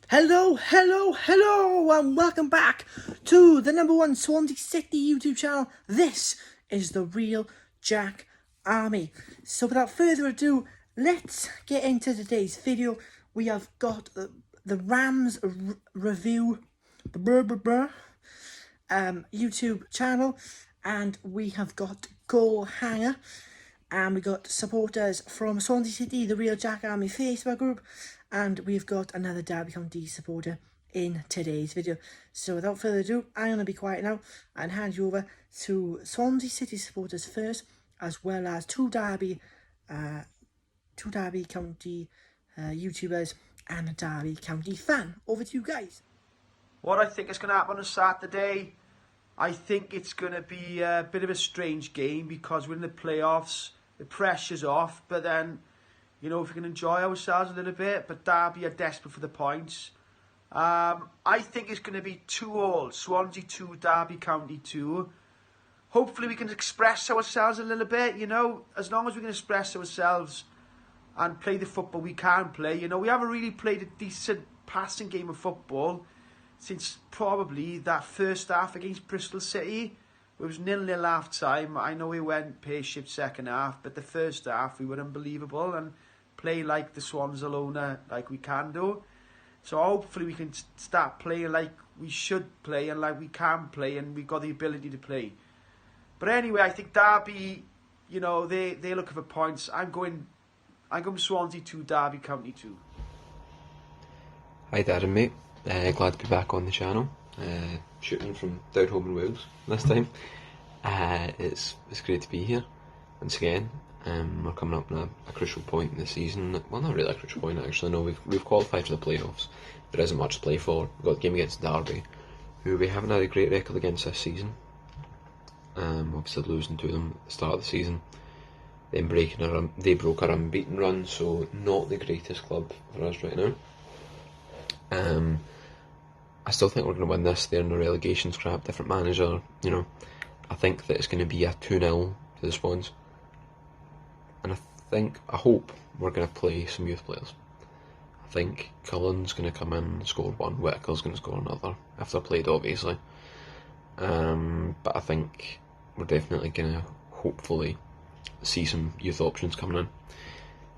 Hello, and welcome back to the #1 Swansea City YouTube channel. This is the Real Jack Army. So without further ado, let's get into today's video. We have got the Rams review YouTube channel, and we have got Goal Hanger, and we got supporters from Swansea City, the Real Jack Army Facebook group, and we've got another Derby County supporter in today's video. So without further ado, I'm going to be quiet now and hand you over to Swansea City supporters first, as well as two Derby County YouTubers and a Derby County fan. Over to you guys. What I think is going to happen on Saturday, I think it's going to be a bit of a strange game because we're in the playoffs, the pressure's off, but then, you know, if we can enjoy ourselves a little bit, but Derby are desperate for the points. I think it's going to be 2-2, Swansea 2, Derby County 2. Hopefully we can express ourselves a little bit, you know, as long as we can express ourselves and play the football we can play. You know, we haven't really played a decent passing game of football since probably that first half against Bristol City. It was 0-0 half time. I know we went pear-shaped second half, but the first half we were unbelievable and play like the Swans alone, like we can do. So hopefully we can start playing like we should play and like we can play and we've got the ability to play. But anyway, I think Derby, you know, they're looking for points. I'm going Swansea 2, Derby County 2. Hi Darren, mate. Glad to be back on the channel, shooting from down home in Wales this time. It's great to be here once again. We're coming up on a crucial point in the season. Well, not really a crucial point actually. No, we've qualified for the playoffs. There isn't much to play for. We've got the game against Derby, who we haven't had a great record against this season. Obviously losing to them at the start of the season. Then they broke our unbeaten run, so not the greatest club for us right now. I still think we're going to win this. They're in a relegation scrap, different manager, you know. I think that it's going to be a 2-0 to the Swans. And I hope we're going to play some youth players. I think Cullen's going to come in and score one, Whittaker's going to score another, if they're played obviously. But I think we're definitely going to hopefully see some youth options coming in.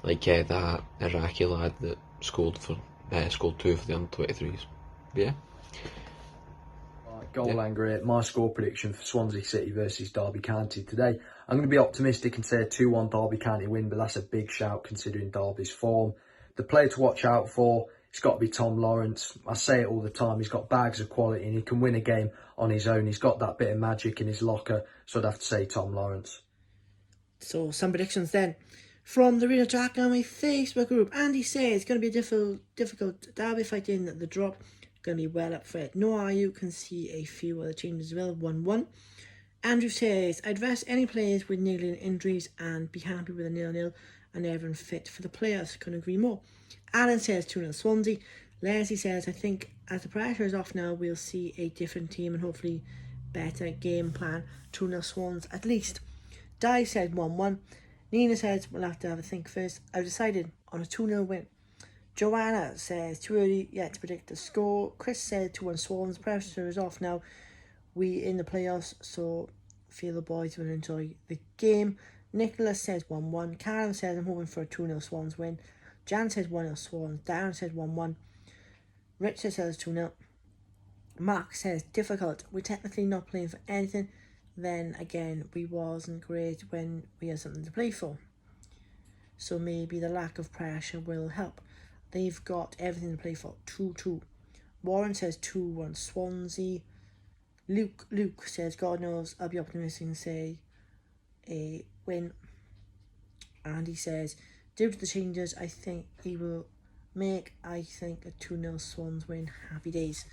Like that Iraqi lad that scored 2 for the under-23s. Yeah. Goal Angry, my score prediction for Swansea City versus Derby County today. I'm going to be optimistic and say a 2-1 Derby County win, but that's a big shout considering Derby's form. The player to watch out for, it's got to be Tom Lawrence. I say it all the time, he's got bags of quality and he can win a game on his own. He's got that bit of magic in his locker, so I'd have to say Tom Lawrence. So some predictions then from the Real Jack Army Facebook group. Andy says it's going to be a difficult Derby fight in the drop. Going to be well up for it. No, you can see a few other changes as well. 1-1. Andrew says I'd rest any players with niggling injuries and be happy with a 0-0 and everyone fit for the playoffs. Couldn't agree more. Alan says 2-0 Swansea. Leslie says I think as the pressure is off now, we'll see a different team and hopefully better game plan. 2-0 Swans at least. Di said 1-1. Nina says we'll have to have a think first. I've decided on a 2-0 win. Joanna says too early yet to predict the score. Chris said 2-1 Swans. Pressure is off now. We in the playoffs, so feel the boys will enjoy the game. Nicholas says 1-1. Karen says I'm hoping for a 2-0 Swans win. Jan says 1-0 Swans. Darren says 1-1. Richard says 2-0. Mark says difficult. We're technically not playing for anything. Then again, we wasn't great when we had something to play for. So maybe the lack of pressure will help. They've got everything to play for. 2-2. Warren says 2-1 Swansea. Luke says God knows I'll be optimistic and say a win. And he says due to the changes I think he will make, I think a 2-0 Swans win. Happy days.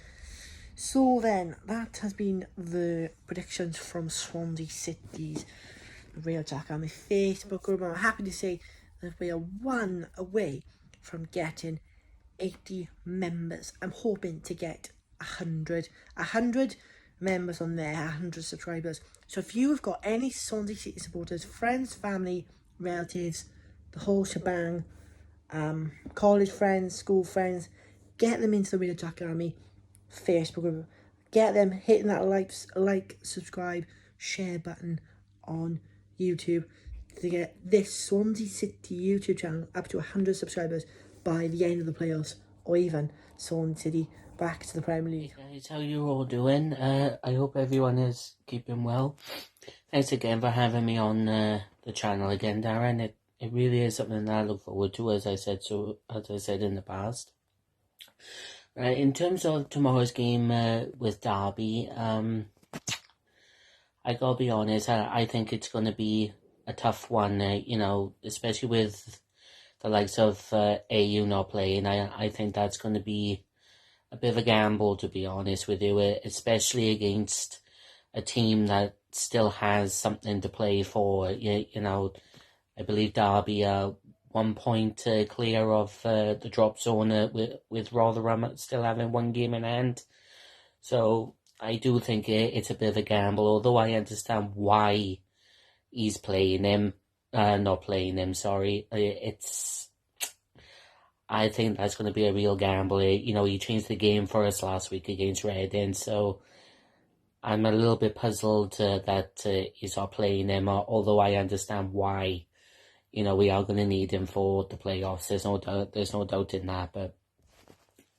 So then, that has been the predictions from Swansea City's Real Jack Army Facebook group. I'm happy to say that we are 1 away from getting 80 members. I'm hoping to get 100 members on there, 100 subscribers. So if you've got any Swansea City supporters, friends, family, relatives, the whole shebang, college friends, school friends, get them into the Real Jack Army Facebook group. Get them hitting that like, subscribe, share button on YouTube to get this Swansea City YouTube channel up to 100 subscribers by the end of the playoffs, or even Swansea City back to the Premier League. Hey guys, how you all doing? I hope everyone is keeping well. Thanks again for having me on the channel again, Darren. It really is something that I look forward to, as I said in the past. Right, in terms of tomorrow's game with Derby, I gotta be honest, I think it's going to be a tough one, especially with the likes of AU not playing. I think that's going to be a bit of a gamble, to be honest with you, especially against a team that still has something to play for. I believe Derby are 1 point clear of the drop zone with Rotherham still having one game in hand. So I do think it's a bit of a gamble, although I understand why he's not playing him, sorry. I think that's going to be a real gamble. He changed the game for us last week against Reading, so I'm a little bit puzzled that he's not playing him, although I understand why. We are going to need him for the playoffs. There's no doubt in that. But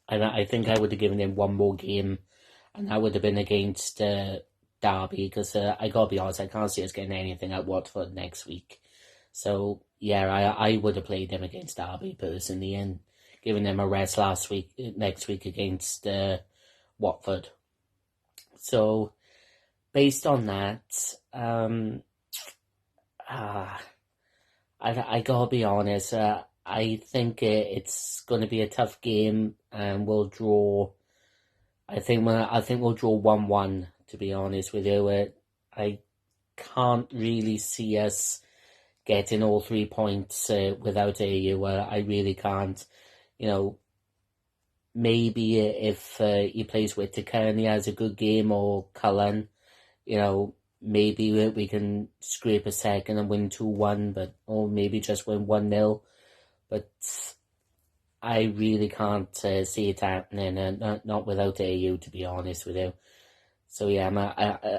I think I would have given him one more game, and that would have been against Derby, because I got to be honest, I can't see us getting anything at Watford next week. So, yeah, I would have played him against Derby personally and given him a rest next week against Watford. So, based on that, I gotta be honest, I think it's going to be a tough game, and we'll draw. I think we'll draw 1-1, to be honest with you. I can't really see us getting all 3 points without AU. I really can't. Maybe if he plays Whittaker and he has a good game, or Cullen, maybe we can scrape a second and win 2-1, or maybe just win 1-0. But I really can't see it happening, not without AU, to be honest with you. So yeah,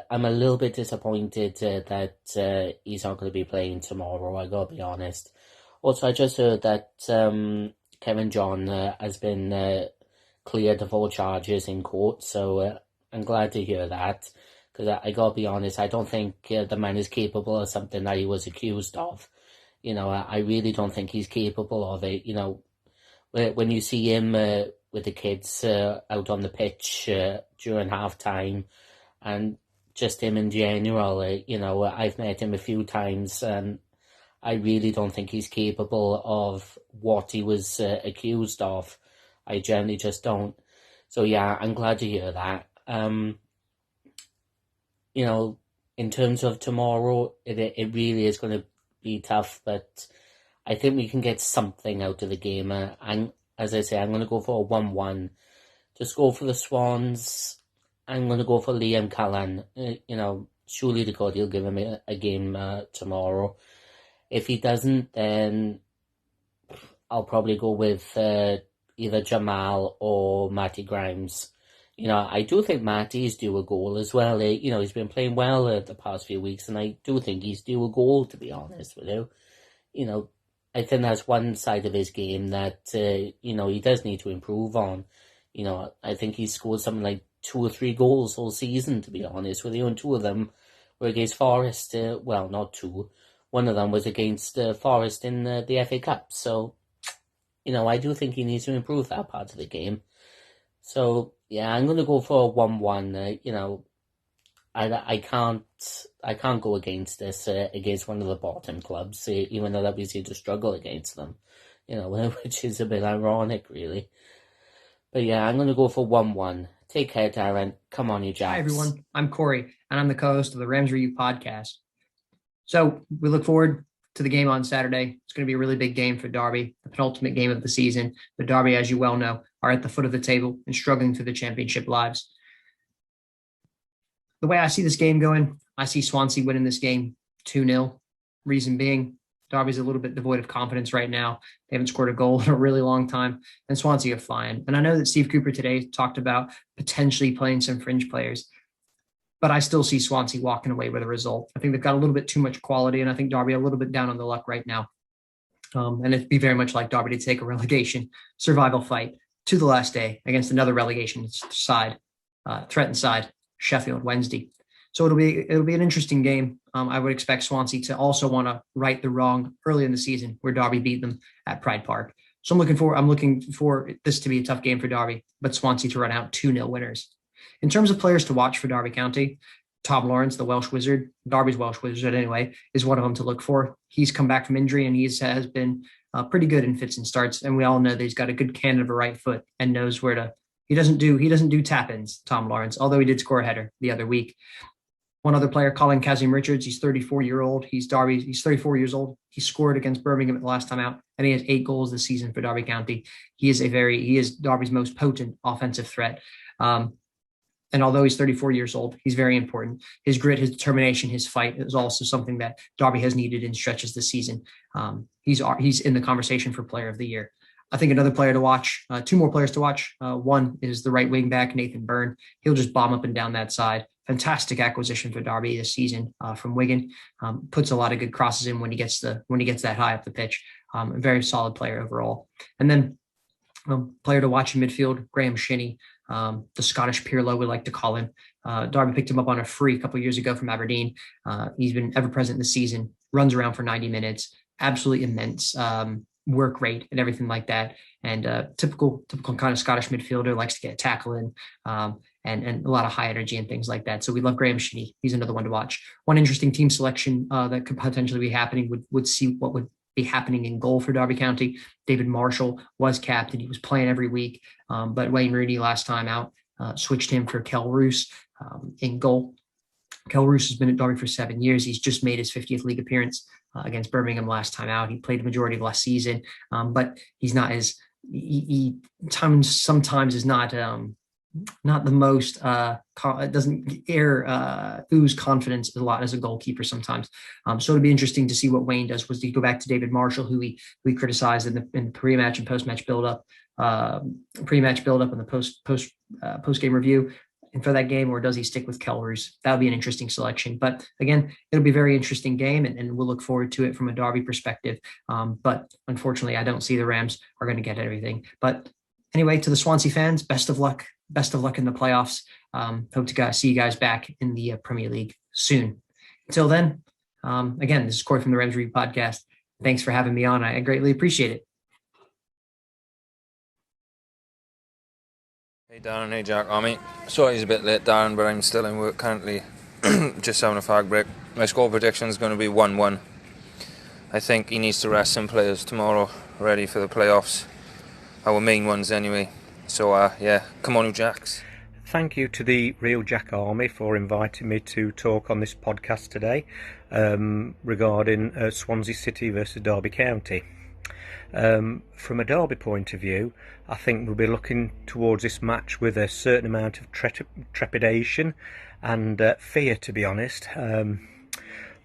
I'm a little bit disappointed that he's not going to be playing tomorrow, I gotta be honest. Also, I just heard that Kevin John has been cleared of all charges in court, so I'm glad to hear that, because I gotta be honest, I don't think the man is capable of something that he was accused of. I really don't think he's capable of it. When you see him with the kids out on the pitch during half-time, and just him in general, I've met him a few times, and I really don't think he's capable of what he was accused of. I generally just don't. So yeah, I'm glad to hear that. In terms of tomorrow, it really is going to be tough, but I think we can get something out of the game. And as I say, I'm going to go for a 1-1. Just go for the Swans. I'm going to go for Liam Cullen. Surely to God he'll give him a game tomorrow. If he doesn't, then I'll probably go with either Jamal or Matty Grimes. I do think Matty's due a goal as well. He's been playing well the past few weeks, and I do think he's due a goal, to be honest with you. I think that's one side of his game that, he does need to improve on. I think he's scored something like 2 or 3 goals all season, to be honest with you, and 2 of them were against Forest. Well, not 2. One of them was against Forest in the FA Cup. So, I do think he needs to improve that part of the game. So, yeah, I'm going to go for a 1-1. I can't go against this against one of the bottom clubs, even though that we seem to struggle against them, which is a bit ironic, really. But yeah, I'm going to go for 1-1. Take care, Darren. Come on, you Jacks. Hi, everyone. I'm Corey, and I'm the co-host of the Rams Review podcast. So we look forward to the game on Saturday. It's going to be a really big game for Derby, the penultimate game of the season. But Derby, as you well know, are at the foot of the table and struggling through the championship lives. The way I see this game going, I see Swansea winning this game 2-0. Reason being, Derby's a little bit devoid of confidence right now. They haven't scored a goal in a really long time, and Swansea are flying. And I know that Steve Cooper today talked about potentially playing some fringe players, but I still see Swansea walking away with a result. I think they've got a little bit too much quality, and I think Derby a little bit down on the luck right now. And it'd be very much like Derby to take a relegation survival fight to the last day against another relegation side, threatened side, Sheffield Wednesday. So it'll be an interesting game. I would expect Swansea to also want to right the wrong early in the season where Derby beat them at Pride Park. So I'm looking for this to be a tough game for Derby, but Swansea to run out 2-0 winners. In terms of players to watch for Derby County, Tom Lawrence, the Welsh Wizard, Derby's Welsh Wizard anyway, is one of them to look for. He's come back from injury and has been pretty good in fits and starts. And we all know that he's got a good cannon of a right foot and knows where to. He doesn't do tap-ins, Tom Lawrence, although he did score a header the other week. One other player, Colin Kazim-Richards, he's 34-year-old. He's 34 years old. He scored against Birmingham the last time out, and he has 8 goals this season for Derby County. He is Derby's most potent offensive threat. And although he's 34 years old, he's very important. His grit, his determination, his fight is also something that Derby has needed in stretches this season. He's in the conversation for Player of the Year. I think another player to watch, 2 more players to watch. One is the right wing back, Nathan Byrne. He'll just bomb up and down that side. Fantastic acquisition for Derby this season from Wigan. Puts a lot of good crosses in when he gets that high up the pitch. A very solid player overall. And then player to watch in midfield, Graham Shinney, the Scottish Pirlo, we like to call him. Derby picked him up on a free a couple of years ago from Aberdeen. He's been ever present this season, runs around for 90 minutes, absolutely immense work rate and everything like that. And typical kind of Scottish midfielder, likes to get a tackle in and a lot of high energy and things like that. So we love Graham Shinney. He's another one to watch. One interesting team selection that could potentially be happening would see what would be happening in goal for Derby County. David Marshall was captain. He was playing every week, but Wayne Rooney last time out switched him for Kel Roos in goal. Kel Roos has been at Derby for 7 years. He's just made his 50th league appearance against Birmingham last time out. He played the majority of last season, but he's not as he sometimes is not the most doesn't ooze confidence a lot as a goalkeeper sometimes. So it'll be interesting to see what Wayne does. Was to go back to David Marshall, who we criticized in the pre-match and post-match build-up, pre-match build-up and the post-game review. And for that game, or does he stick with Kel Roos? That would be an interesting selection. But again, it'll be a very interesting game, and we'll look forward to it from a Derby perspective. But unfortunately, I don't see the Rams are going to get everything. But anyway, to the Swansea fans, best of luck. Best of luck in the playoffs. Hope to see you guys back in the Premier League soon. Until then, again, this is Corey from the Rams Review Podcast. Thanks for having me on. I greatly appreciate it. Hey Darren, hey Jack. Sorry it's a bit late, Darren, but I'm still in work currently. Just having a fag break. My score prediction is going to be 1-1. I think he needs to rest some players tomorrow, ready for the playoffs. Our main ones anyway. So come on you Jacks. Thank you to the Real Jack Army for inviting me to talk on this podcast today regarding Swansea City versus Derby County. From a Derby point of view, I think we'll be looking towards this match with a certain amount of trepidation and fear, to be honest.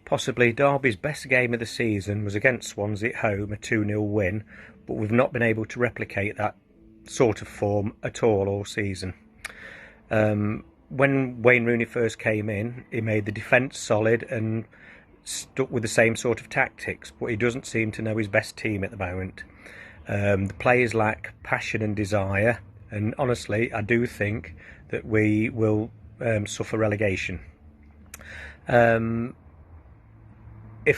Possibly Derby's best game of the season was against Swansea at home, a 2-0 win, but we've not been able to replicate that sort of form at all season. When Wayne Rooney first came in, he made the defence solid and stuck with the same sort of tactics, but he doesn't seem to know his best team at the moment. The players lack passion and desire, and honestly I do think that we will suffer relegation. If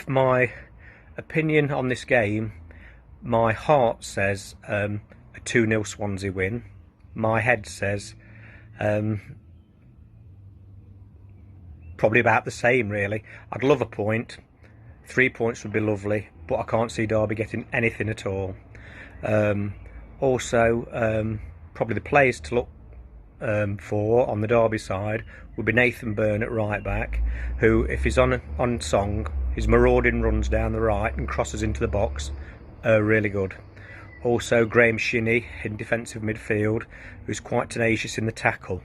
my opinion on this game, my heart says a 2-0 Swansea win. My head says probably about the same, really. I'd love a point. 3 points would be lovely, but I can't see Derby getting anything at all. Also, probably the players to look for on the Derby side would be Nathan Byrne at right back, who, if he's on song, his marauding runs down the right and crosses into the box are really good. Also, Graham Shinney in defensive midfield, who's quite tenacious in the tackle.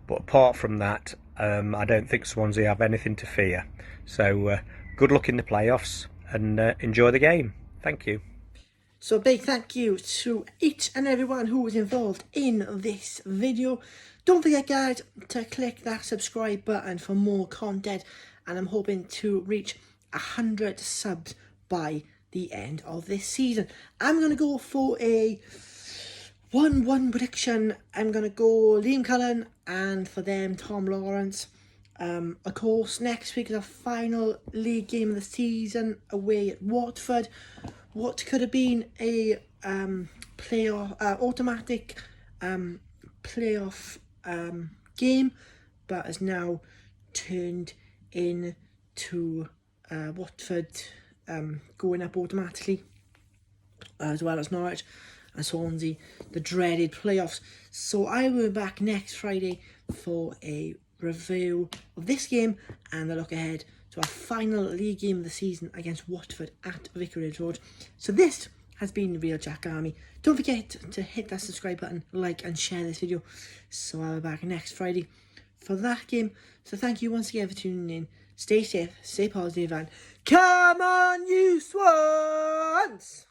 But apart from that, I don't think Swansea have anything to fear. So, good luck in the playoffs. and enjoy the game. Thank you. So a big thank you to each and everyone who was involved in this video. Don't forget, guys, to click that subscribe button for more content, and I'm hoping to reach 100 subs by the end of this season. I'm going to go for a 1-1 prediction. I'm going to go Liam Cullen, and for them, Tom Lawrence. Of course, next week is our final league game of the season away at Watford. What could have been a automatic playoff game, but has now turned into Watford going up automatically, as well as Norwich and Swansea, the dreaded playoffs. So I will be back next Friday for a review of this game and a look ahead to our final league game of the season against Watford at Vicarage Road. So this has been the Real Jack Army. Don't forget to hit that subscribe button, like and share this video. So I'll be back next Friday for that game. So thank you once again for tuning in. Stay safe, stay positive, and come on you Swans!